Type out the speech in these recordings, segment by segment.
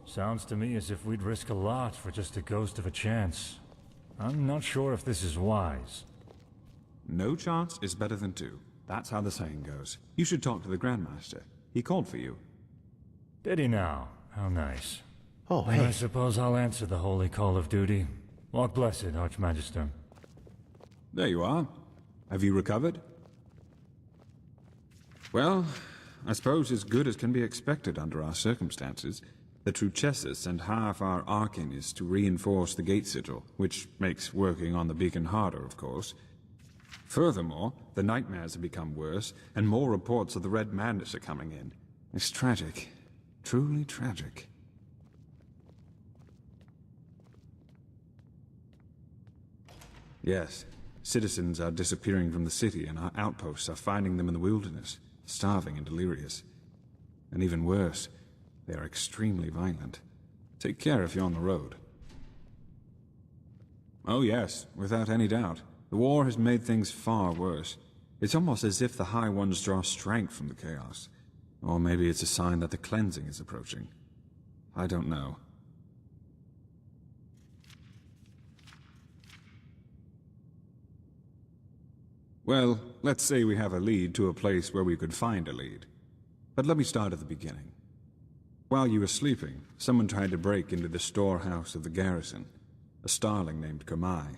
Sounds to me as if we'd risk a lot for just a ghost of a chance. I'm not sure if this is wise. No chance is better than two. That's how the saying goes. You should talk to the Grandmaster. He called for you. Did he now? How nice. Oh, Then I hey. suppose I'll answer the holy call of duty. Walk blessed, Archmagister. There you are. Have you recovered? Well, I suppose as good as can be expected under our circumstances. The Truchessus sent half our Arcanists to reinforce the gate sigil, which makes working on the beacon harder, of course. Furthermore, the nightmares have become worse, and more reports of the Red Madness are coming in. It's tragic. Truly tragic. Yes, citizens are disappearing from the city, and our outposts are finding them in the wilderness, starving and delirious. And even worse, they are extremely violent. Take care if you're on the road. Oh yes, without any doubt. The war has made things far worse. It's almost as if the High Ones draw strength from the chaos. Or maybe it's a sign that the cleansing is approaching. I don't know. Well, let's say we have a lead to a place where we could find a lead. But let me start at the beginning. While you were sleeping, someone tried to break into the storehouse of the garrison. A starling named Kamai.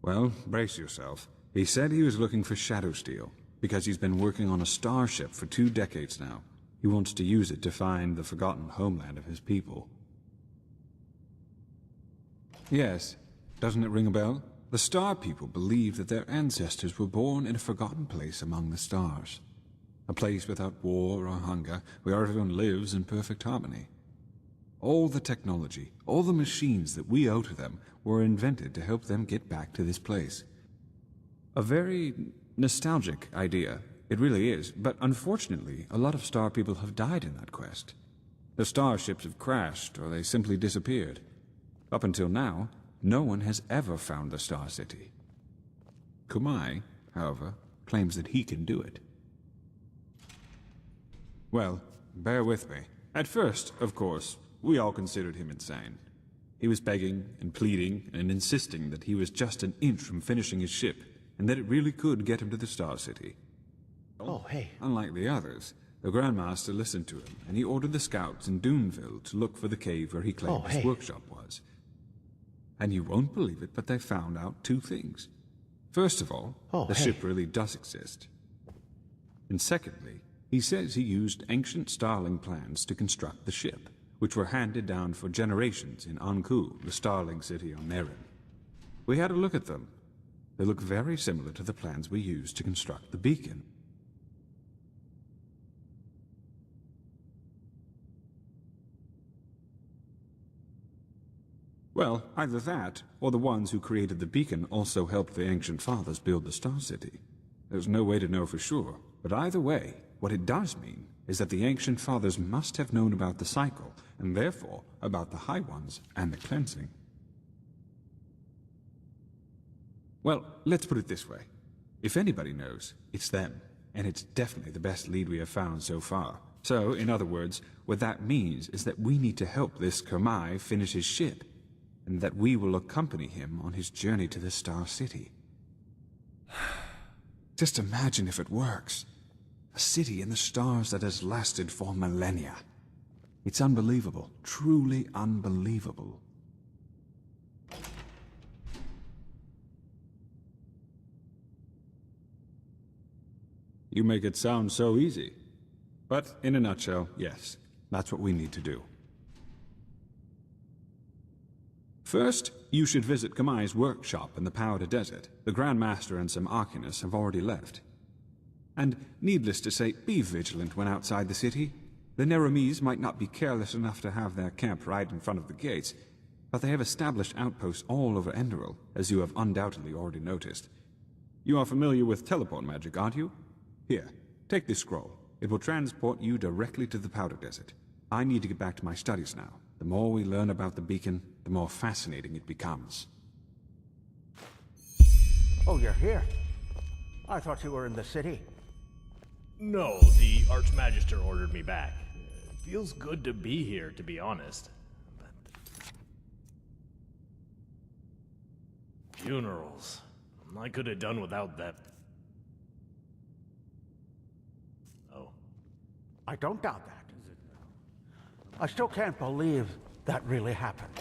Well, brace yourself. He said he was looking for Shadow Steel, because he's been working on a starship for 2 decades now. He wants to use it to find the forgotten homeland of his people. Yes, doesn't it ring a bell? The Star People believe that their ancestors were born in a forgotten place among the stars. A place without war or hunger, where everyone lives in perfect harmony. All the technology, all the machines that we owe to them were invented to help them get back to this place. A very nostalgic idea, it really is, but unfortunately, a lot of Star People have died in that quest. The starships have crashed, or they simply disappeared. Up until now, no one has ever found the Star City. Kumai, however, claims that he can do it. Well, bear with me. At first, of course, we all considered him insane. He was begging and pleading and insisting that he was just an inch from finishing his ship, and that it really could get him to the Star City. Oh, hey. Unlike the others, the Grandmaster listened to him, and he ordered the scouts in Duneville to look for the cave where he claimed his workshop was. And you won't believe it, but they found out 2 things. First of all, the ship really does exist. And secondly, he says he used ancient Starling plans to construct the ship, which were handed down for generations in Anku, the Starling city on Nerin. We had a look at them. They look very similar to the plans we used to construct the beacon. Well, either that, or the ones who created the beacon also helped the Ancient Fathers build the Star City. There's no way to know for sure, but either way, what it does mean is that the Ancient Fathers must have known about the cycle, and therefore about the High Ones and the cleansing. Well, let's put it this way. If anybody knows, it's them, and it's definitely the best lead we have found so far. So, in other words, what that means is that we need to help this Kamai finish his ship, and that we will accompany him on his journey to the Star City. Just imagine if it works. A city in the stars that has lasted for millennia. It's unbelievable, truly unbelievable. You make it sound so easy. But in a nutshell, yes, that's what we need to do. First, you should visit Kamai's workshop in the Powder Desert. The Grandmaster and some Arcanists have already left. And, needless to say, be vigilant when outside the city. The Neramise might not be careless enough to have their camp right in front of the gates, but they have established outposts all over Enderal, as you have undoubtedly already noticed. You are familiar with teleport magic, aren't you? Here, take this scroll. It will transport you directly to the Powder Desert. I need to get back to my studies now. The more we learn about the beacon, the more fascinating it becomes. Oh, you're here? I thought you were in the city. No, the Archmagister ordered me back. Feels good to be here, to be honest. But... funerals. I could have done without that. Oh. I don't doubt that. I still can't believe that really happened.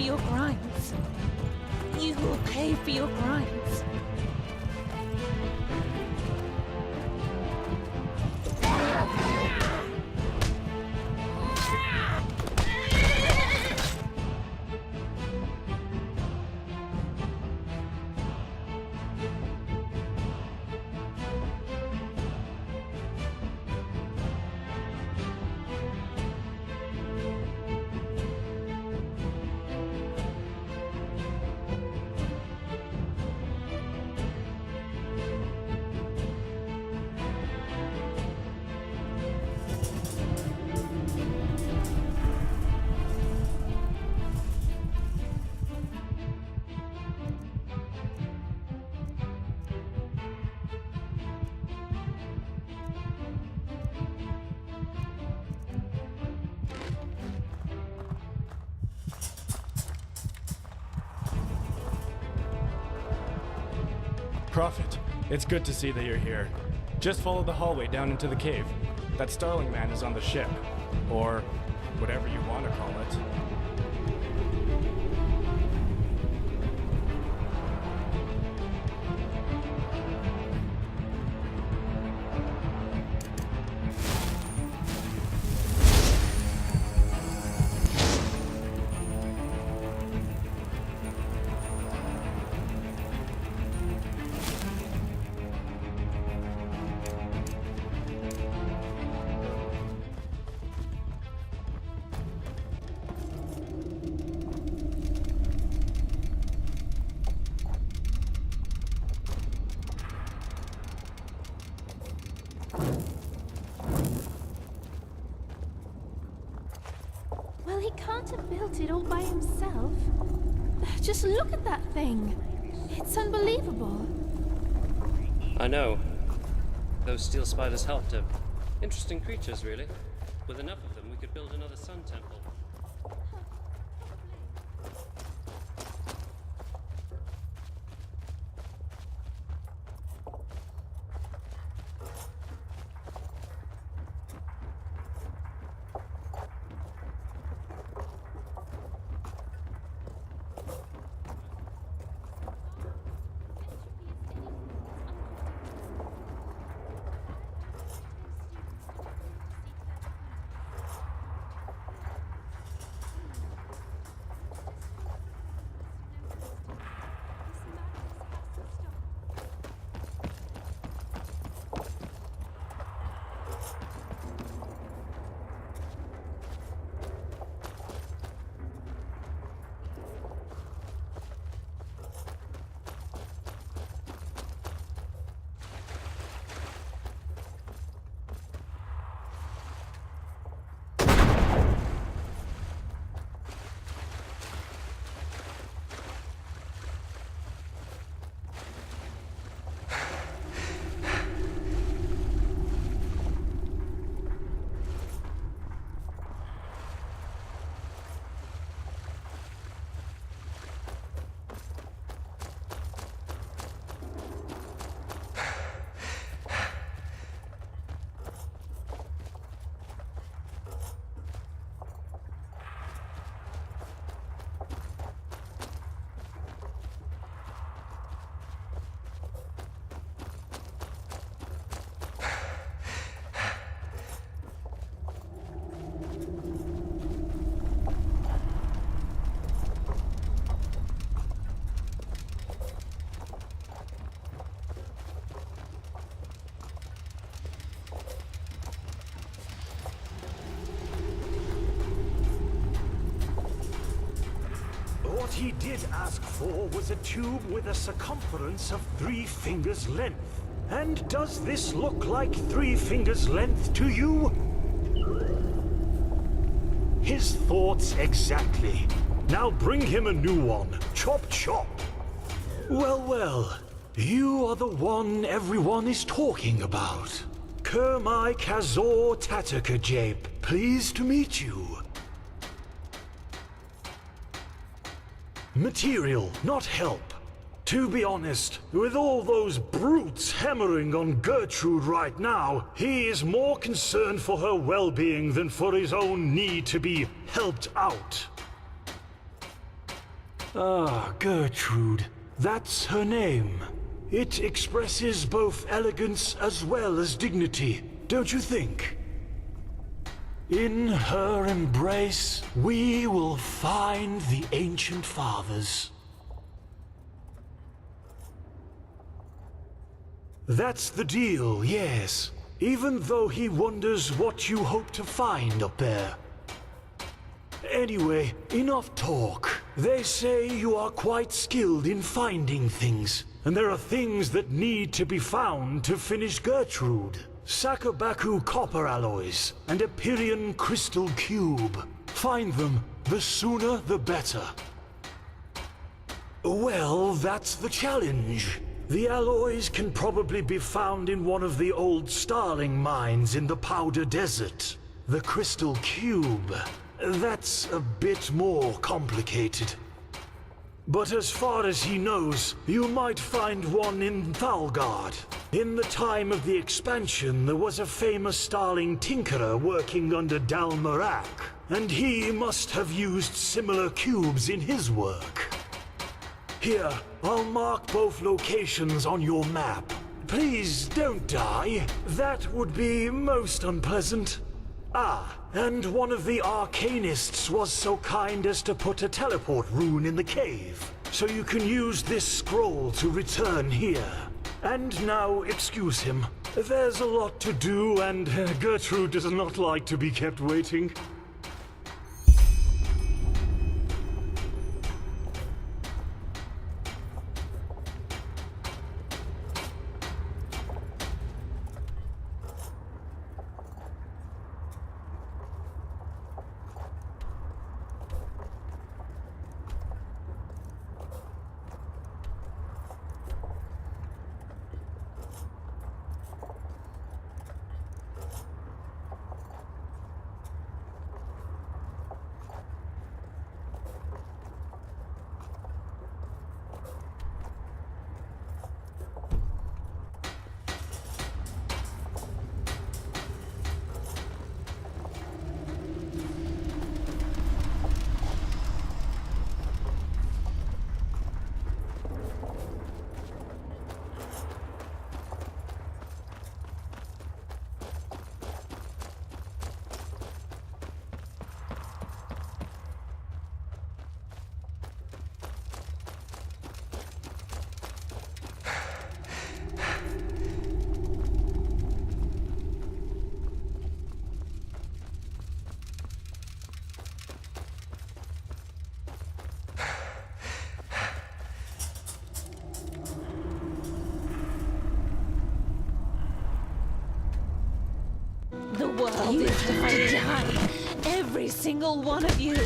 your crimes. You will pay for your crimes. Prophet, it's good to see that you're here. Just follow the hallway down into the cave. That Starling man is on the ship. Or whatever you want to call it. Well, he can't have built it all by himself. Just look at that thing. It's unbelievable. I know. Those steel spiders helped him. Interesting creatures, really. With enough of them, we could build another sun temple. What he did ask for was a tube with a circumference of 3 fingers' length. And does this look like 3 fingers' length to you? His thoughts exactly. Now bring him a new one. Chop chop. Well, well. You are the one everyone is talking about. Kermai Kazor Tatakajape. Pleased to meet you. Material, not help. To be honest, with all those brutes hammering on Gertrude right now, he is more concerned for her well-being than for his own need to be helped out. Ah, Gertrude. That's her name. It expresses both elegance as well as dignity, don't you think? In her embrace, we will find the ancient fathers. That's the deal, yes. Even though he wonders what you hope to find up there. Anyway, enough talk. They say you are quite skilled in finding things, and there are things that need to be found to finish Gertrude. Sakabaku copper alloys and a Pyrian crystal cube. Find them, the sooner the better. Well, that's the challenge. The alloys can probably be found in one of the old Starling mines in the Powder Desert. The crystal cube, that's a bit more complicated. But as far as he knows, you might find one in Thalgard. In the time of the expansion, there was a famous Starling tinkerer working under Dalmarak, and he must have used similar cubes in his work. Here, I'll mark both locations on your map. Please don't die. That would be most unpleasant. Ah, and one of the arcanists was so kind as to put a teleport rune in the cave, so you can use this scroll to return here. And now, excuse him. There's a lot to do, and Gertrude does not like to be kept waiting. The world is to die. Every single one of you.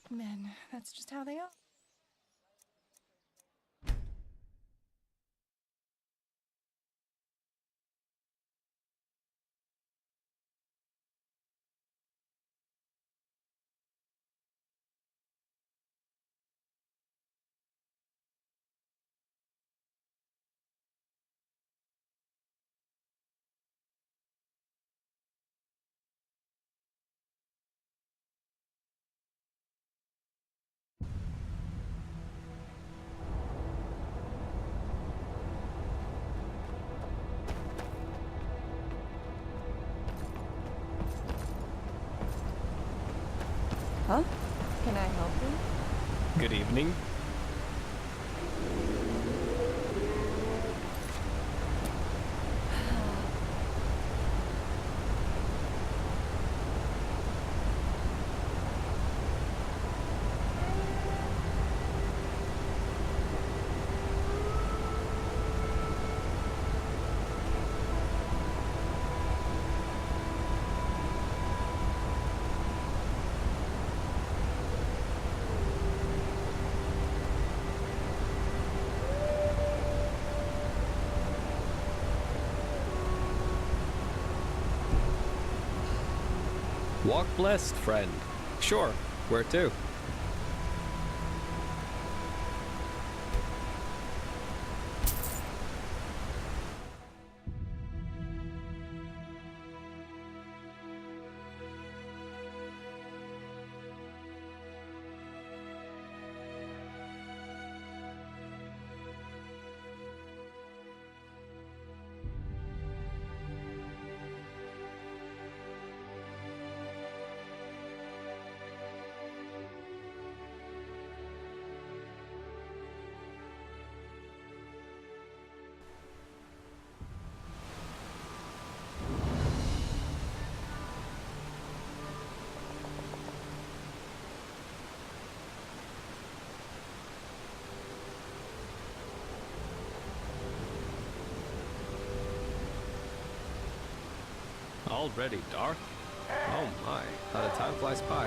Men, that's just how they are. Huh? Can I help you? Good evening. Walk blessed, friend. Sure, where to? Already dark? Oh my, how the time flies by.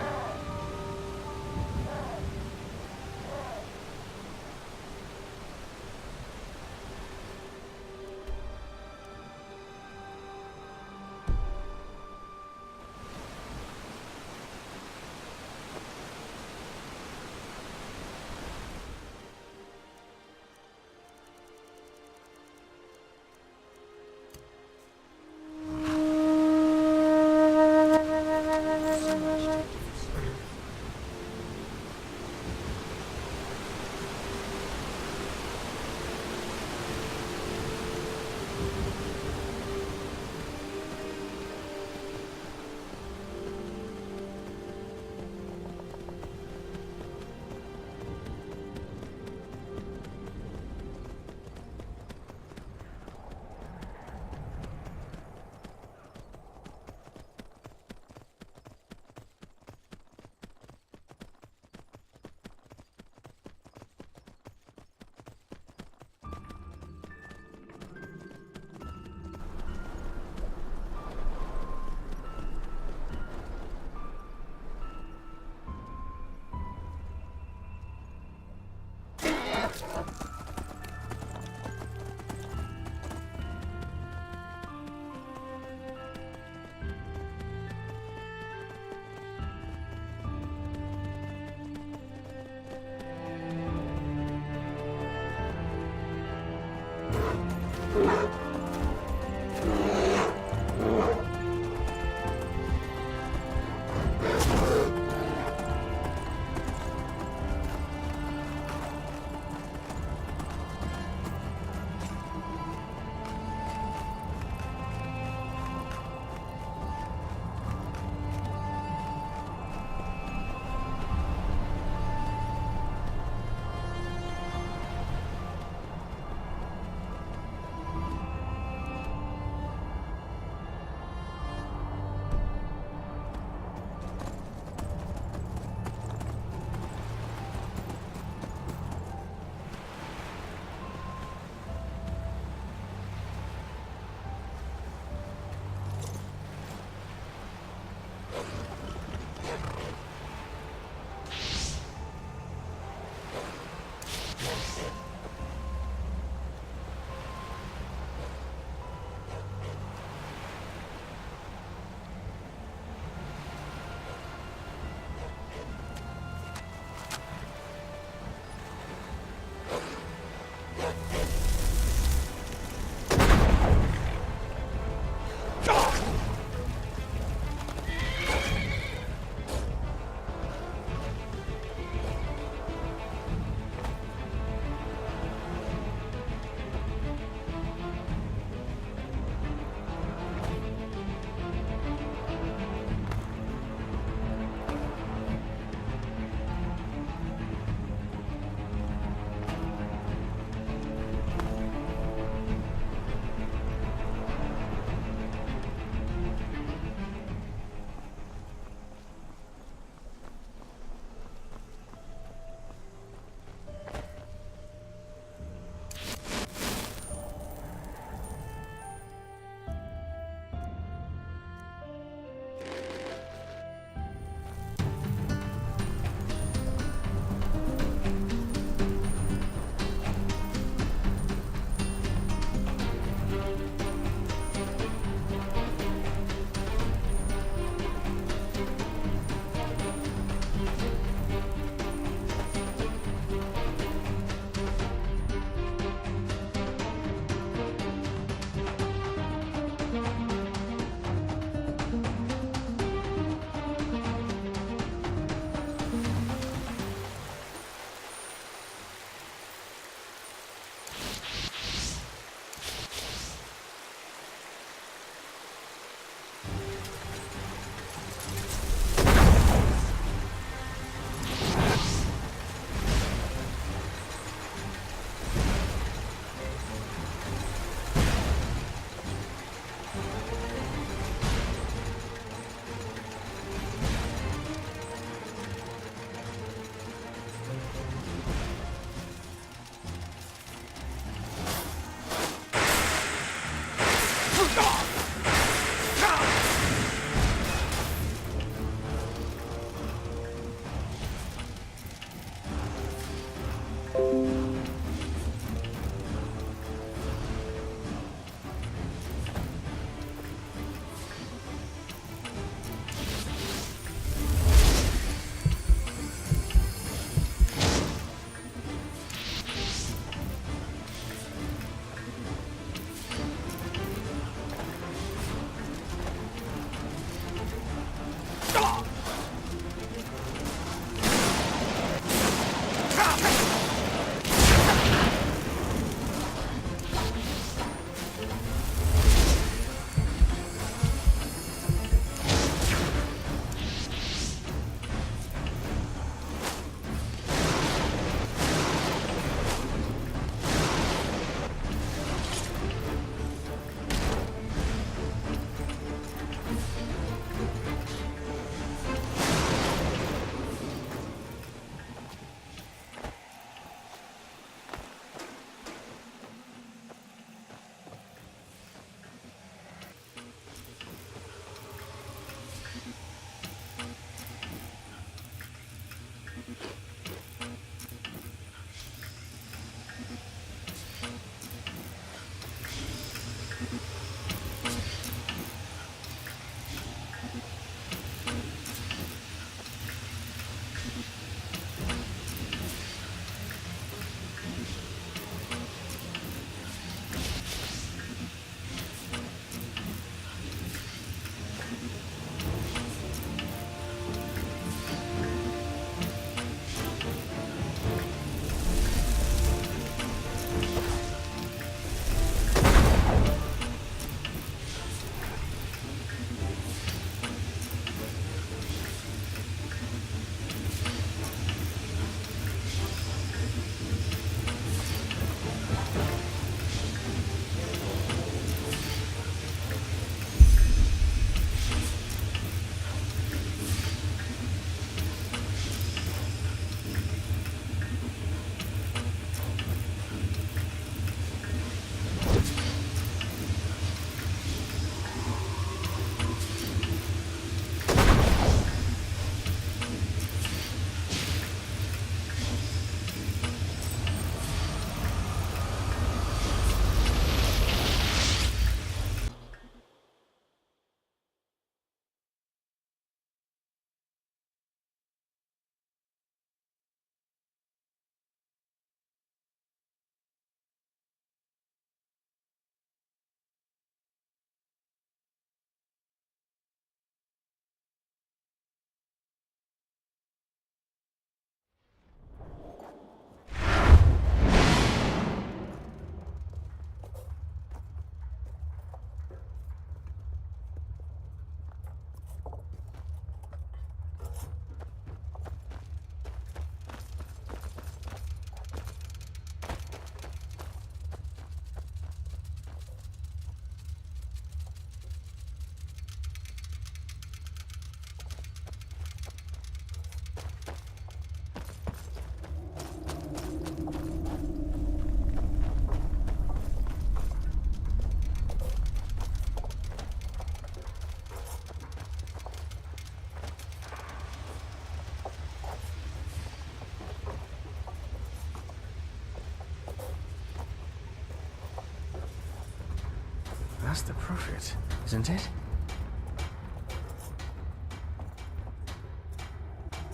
That's the prophet, isn't it?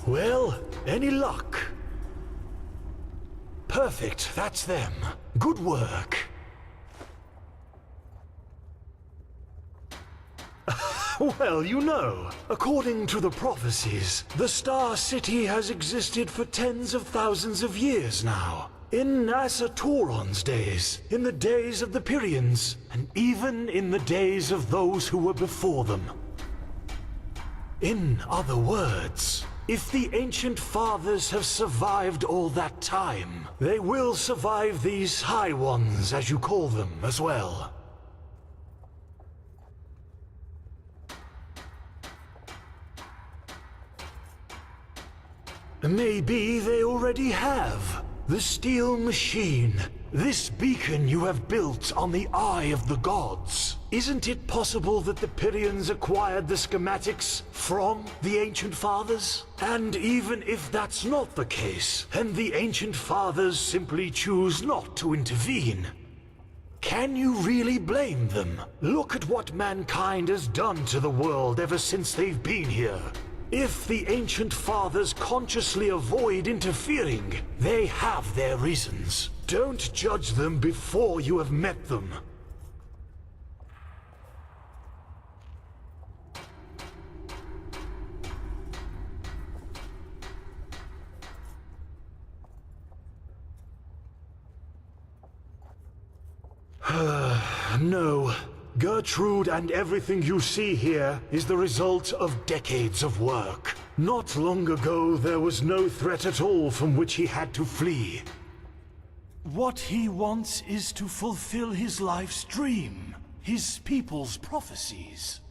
Well, any luck? Perfect, that's them. Good work. Well, you know, according to the prophecies, the Star City has existed for tens of thousands of years now. In Asatoron's days, in the days of the Pyrians, and even in the days of those who were before them. In other words, if the ancient fathers have survived all that time, they will survive these High Ones, as you call them, as well. Maybe they already have. The steel machine, This beacon you have built on the eye of the gods. Isn't it possible that the Pyrians acquired the schematics from the Ancient Fathers? And even if that's not the case, and the Ancient Fathers simply choose not to intervene, can you really blame them? Look at what mankind has done to the world ever since they've been here. If the Ancient Fathers consciously avoid interfering, they have their reasons. Don't judge them before you have met them. No. Gertrude and everything you see here is the result of decades of work. Not long ago, there was no threat at all from which he had to flee. What he wants is to fulfill his life's dream, his people's prophecies.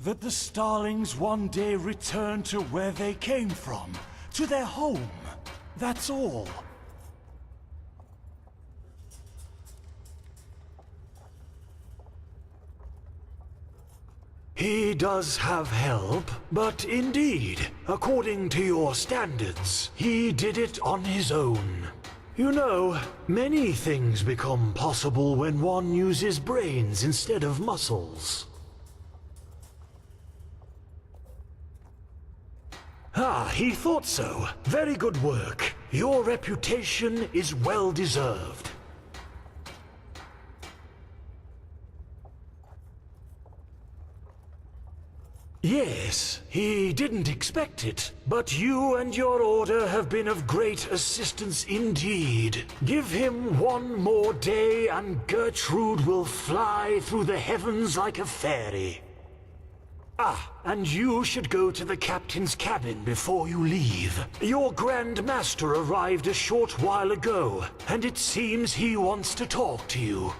That the Starlings one day return to where they came from, to their home. That's all. He does have help, but indeed, according to your standards, he did it on his own. You know, many things become possible when one uses brains instead of muscles. Ah, he thought so. Very good work. Your reputation is well deserved. Yes, he didn't expect it, but you and your order have been of great assistance indeed. Give him one more day and Gertrude will fly through the heavens like a fairy. Ah, and you should go to the captain's cabin before you leave. Your Grand Master arrived a short while ago, and it seems he wants to talk to you.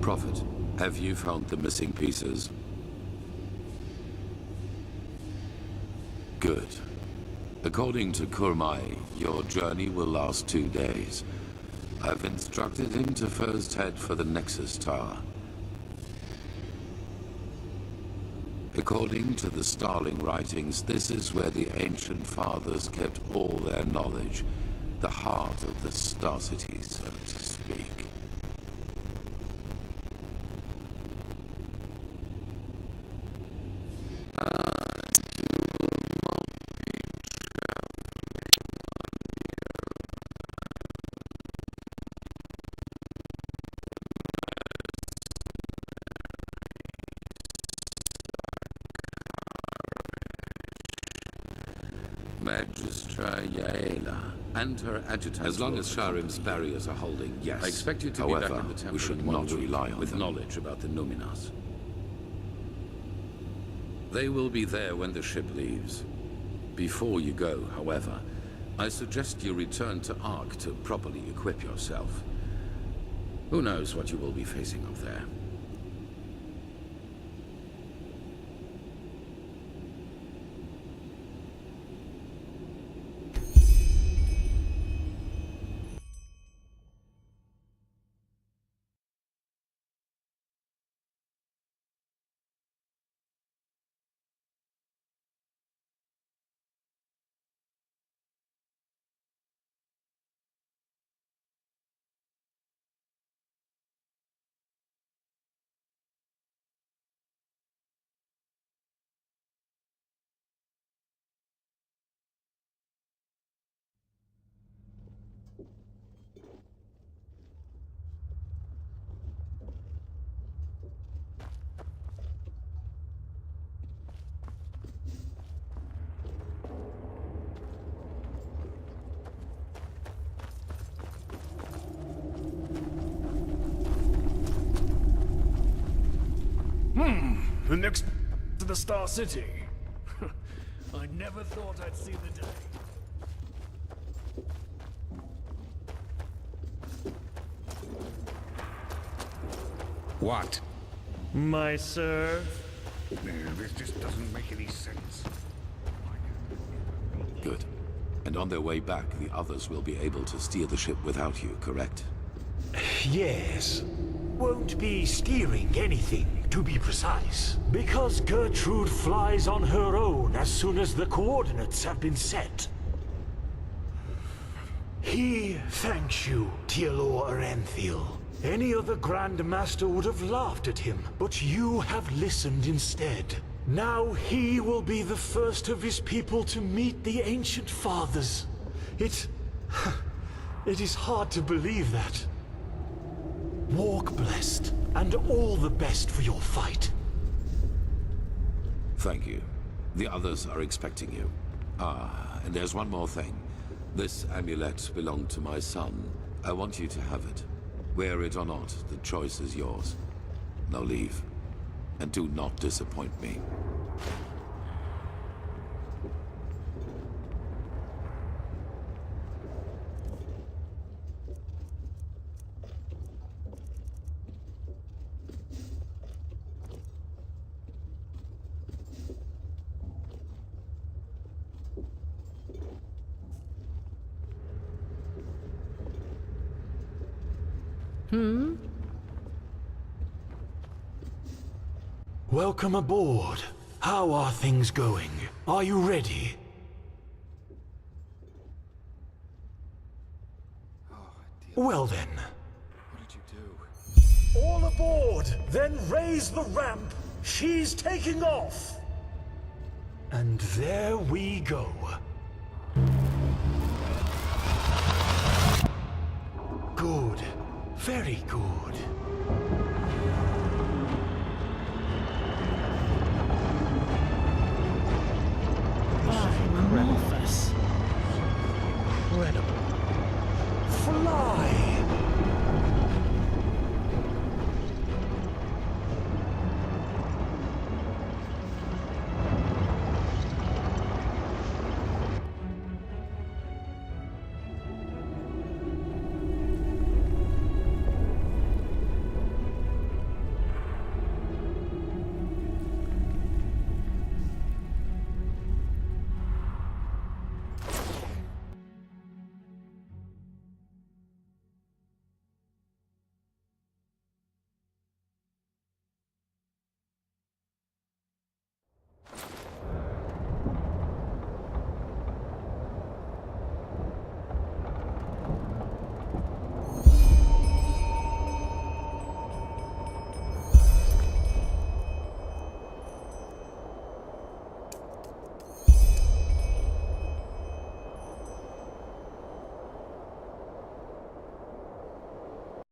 Prophet, have you found the missing pieces? Good. According to Kurmai, your journey will last 2 days. I've instructed him to first head for the Nexus Tower. According to the Starling writings, this is where the Ancient Fathers kept all their knowledge, the heart of the Star City, so to speak. Magistra Yaela and her adjutant. As long as Sharim's barriers are holding, yes. I expect you to be back in the temple. We should not rely on with knowledge about the Numinose. They will be there when the ship leaves. Before you go, however, I suggest you return to Ark to properly equip yourself. Who knows what you will be facing up there? Next to the Star City. I never thought I'd see the day. What? My sir? This just doesn't make any sense. Good. And on their way back, the others will be able to steer the ship without you, correct? Yes. Won't be steering anything, to be precise. Because Gertrude flies on her own as soon as the coordinates have been set. He thanks you, Tealor Aranthiel. Any other Grand Master would have laughed at him, but you have listened instead. Now he will be the first of his people to meet the Ancient Fathers. It is hard to believe that. Walk blessed, and all the best for your fight. Thank you. The others are expecting you. Ah, and there's one more thing. This amulet belonged to my son. I want you to have it. Wear it or not, the choice is yours. Now leave. And do not disappoint me. Welcome aboard. How are things going? Are you ready? Well then. What did you do? All aboard! Then raise the ramp! She's taking off! And there we go. Good. Very good.